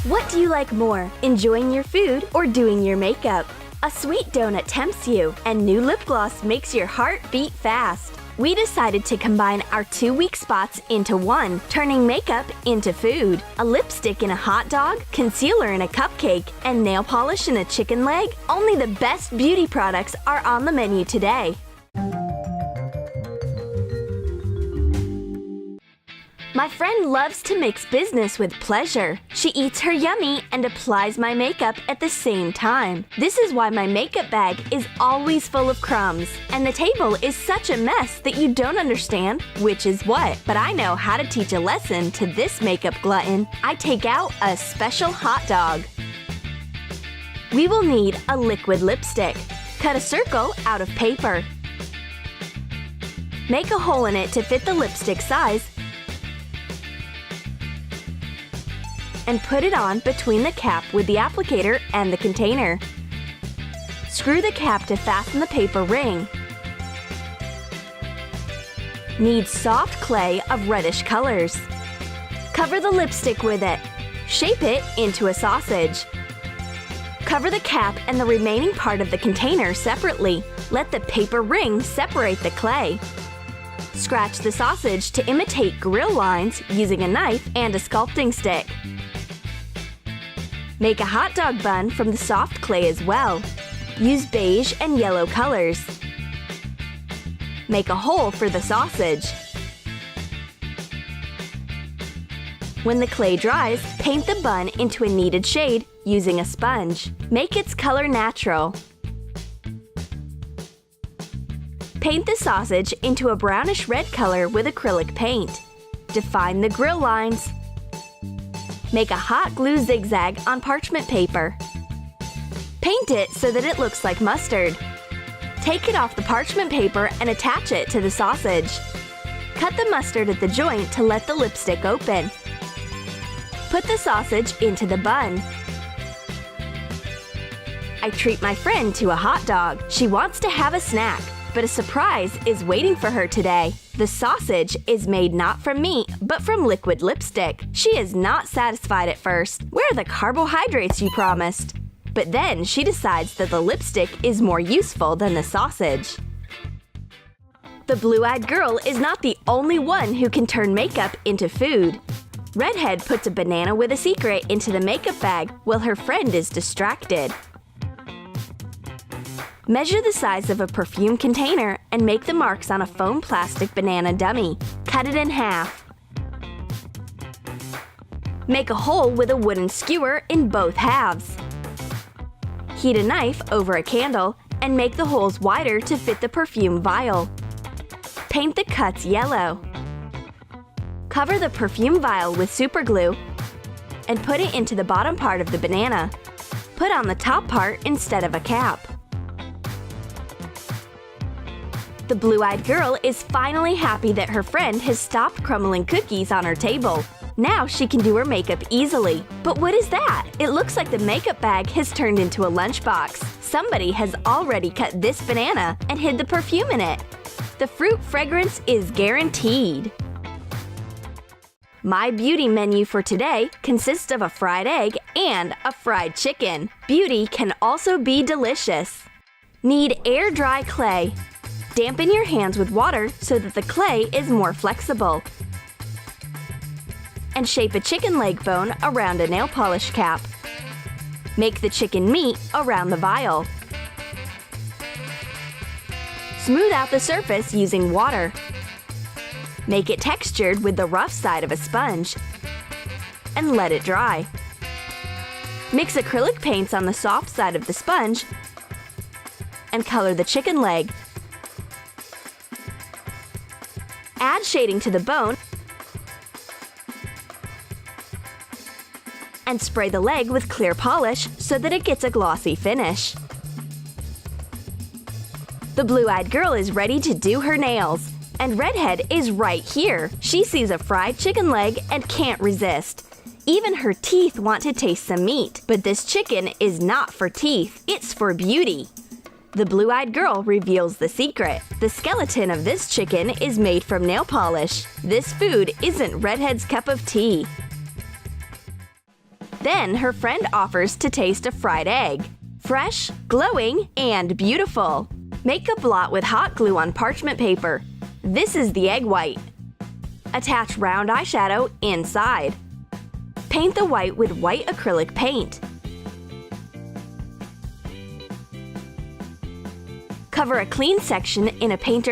What do you like more, enjoying your food or doing your makeup? A sweet donut tempts you, and new lip gloss makes your heart beat fast. We decided to combine our two weak spots into one, turning makeup into food. A lipstick in a hot dog, concealer in a cupcake, and nail polish in a chicken leg? Only the best beauty products are on the menu today. My friend loves to mix business with pleasure. She eats her yummy and applies my makeup at the same time. This is why my makeup bag is always full of crumbs, and the table is such a mess that you don't understand which is what. But I know how to teach a lesson to this makeup glutton. I take out a special hot dog. We will need a liquid lipstick. Cut a circle out of paper. Make a hole in it to fit the lipstick size and put it on between the cap with the applicator and the container. Screw the cap to fasten the paper ring. Need soft clay of reddish colors. Cover the lipstick with it. Shape it into a sausage. Cover the cap and the remaining part of the container separately. Let the paper ring separate the clay. Scratch the sausage to imitate grill lines using a knife and a sculpting stick. Make a hot dog bun from the soft clay as well. Use beige and yellow colors. Make a hole for the sausage. When the clay dries, paint the bun into a kneaded shade using a sponge. Make its color natural. Paint the sausage into a brownish red color with acrylic paint. Define the grill lines. Make a hot glue zigzag on parchment paper. Paint it so that it looks like mustard. Take it off the parchment paper and attach it to the sausage. Cut the mustard at the joint to let the lipstick open. Put the sausage into the bun. I treat my friend to a hot dog. She wants to have a snack, but a surprise is waiting for her today. The sausage is made not from meat, but from liquid lipstick. She is not satisfied at first. Where are the carbohydrates you promised? But then she decides that the lipstick is more useful than the sausage. The blue-eyed girl is not the only one who can turn makeup into food. Redhead puts a banana with a secret into the makeup bag while her friend is distracted. Measure the size of a perfume container and make the marks on a foam plastic banana dummy. Cut it in half. Make a hole with a wooden skewer in both halves. Heat a knife over a candle and make the holes wider to fit the perfume vial. Paint the cuts yellow. Cover the perfume vial with super glue and put it into the bottom part of the banana. Put on the top part instead of a cap. The blue-eyed girl is finally happy that her friend has stopped crumbling cookies on her table. Now she can do her makeup easily. But what is that? It looks like the makeup bag has turned into a lunchbox. Somebody has already cut this banana and hid the perfume in it. The fruit fragrance is guaranteed. My beauty menu for today consists of a fried egg and a fried chicken. Beauty can also be delicious. Need air-dry clay. Dampen your hands with water so that the clay is more flexible. And shape a chicken leg bone around a nail polish cap. Make the chicken meat around the vial. Smooth out the surface using water. Make it textured with the rough side of a sponge. And let it dry. Mix acrylic paints on the soft side of the sponge and color the chicken leg. Add shading to the bone and spray the leg with clear polish so that it gets a glossy finish. The blue-eyed girl is ready to do her nails, and Redhead is right here. She sees a fried chicken leg and can't resist. Even her teeth want to taste some meat, but this chicken is not for teeth, it's for beauty. The blue-eyed girl reveals the secret. The skeleton of this chicken is made from nail polish. This food isn't Redhead's cup of tea. Then her friend offers to taste a fried egg. Fresh, glowing, and beautiful. Make a blot with hot glue on parchment paper. This is the egg white. Attach round eyeshadow inside. Paint the white with white acrylic paint. Cover a clean section in a painter